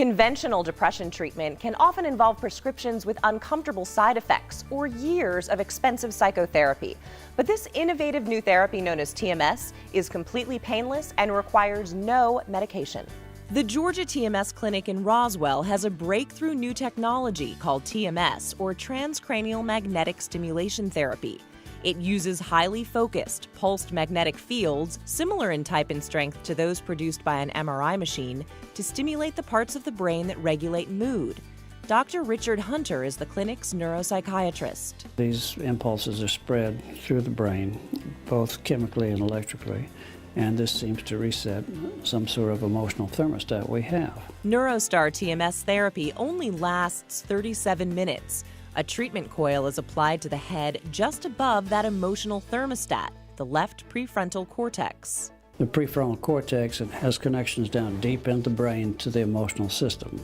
Conventional depression treatment can often involve prescriptions with uncomfortable side effects or years of expensive psychotherapy. But this innovative new therapy known as TMS is completely painless and requires no medication. The Georgia TMS Clinic in Roswell has a breakthrough new technology called TMS, or transcranial magnetic stimulation therapy. It uses highly focused, pulsed magnetic fields, similar in type and strength to those produced by an MRI machine, to stimulate the parts of the brain that regulate mood. Dr. Richard Hunter is the clinic's neuropsychiatrist. These impulses are spread through the brain, both chemically and electrically, and this seems to reset some sort of emotional thermostat we have. NeuroStar TMS therapy only lasts 37 minutes. A treatment coil is applied to the head just above that emotional thermostat, the left prefrontal cortex. The prefrontal cortex has connections down deep into the brain to the emotional system,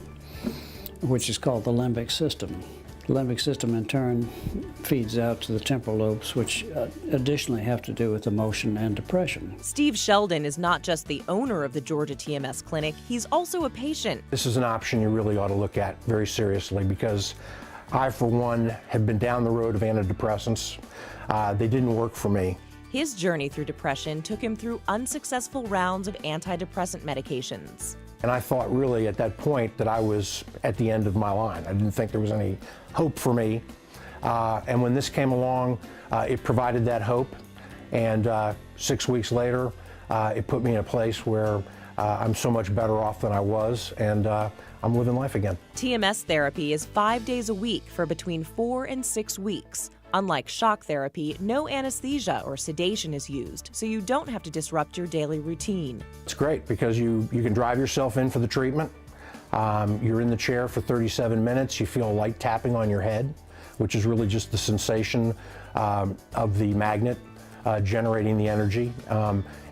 which is called the limbic system. The limbic system in turn feeds out to the temporal lobes, which additionally have to do with emotion and depression. Steve Sheldon is not just the owner of the Georgia TMS Clinic, he's also a patient. This is an option you really ought to look at very seriously, because I, for one, have been down the road of antidepressants. They didn't work for me. His journey through depression took him through unsuccessful rounds of antidepressant medications. And I thought really at that point that I was at the end of my line. I didn't think there was any hope for me. And when this came along, it provided that hope. And 6 weeks later, it put me in a place where I'm so much better off than I was, and I'm living life again. TMS therapy is 5 days a week for between 4 and 6 weeks. Unlike shock therapy, no anesthesia or sedation is used, so you don't have to disrupt your daily routine. It's great because you can drive yourself in for the treatment. You're in the chair for 37 minutes. You feel a light tapping on your head, which is really just the sensation of the magnet generating the energy.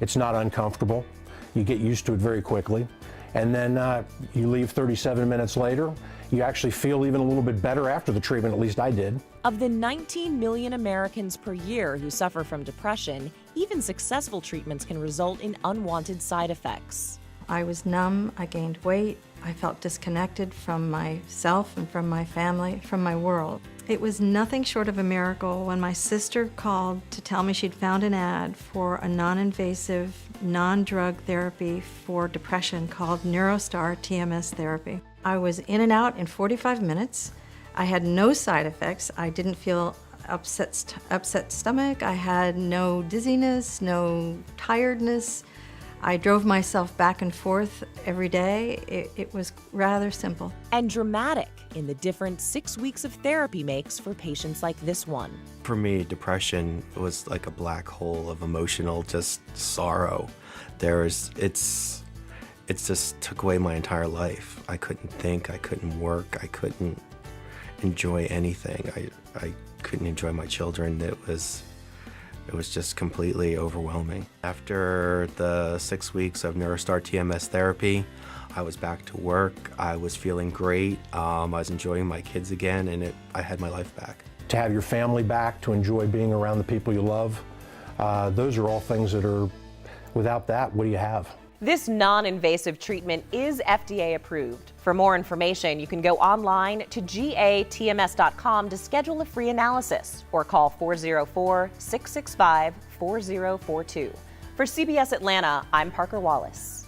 It's not uncomfortable. You get used to it very quickly. And then you leave 37 minutes later. You actually feel even a little bit better after the treatment, at least I did. Of the 19 million Americans per year who suffer from depression, even successful treatments can result in unwanted side effects. I was numb, I gained weight, I felt disconnected from myself and from my family, from my world. It was nothing short of a miracle when my sister called to tell me she'd found an ad for a non-invasive, non-drug therapy for depression called NeuroStar TMS therapy. I was in and out in 45 minutes. I had no side effects. I didn't feel upset stomach. I had no dizziness, no tiredness. I drove myself back and forth every day. It was rather simple. And dramatic in the difference 6 weeks of therapy makes for patients like this one. For me, depression was like a black hole of emotional just sorrow. It just took away my entire life. I couldn't think, I couldn't work, I couldn't enjoy anything. I couldn't enjoy my children. It was just completely overwhelming. After the 6 weeks of NeuroStar TMS therapy, I was back to work. I was feeling great. I was enjoying my kids again, and I had my life back. To have your family back, to enjoy being around the people you love, those are all things that are, without that, what do you have? This non-invasive treatment is FDA approved. For more information, you can go online to gatms.com to schedule a free analysis or call 404-665-4042. For CBS Atlanta, I'm Parker Wallace.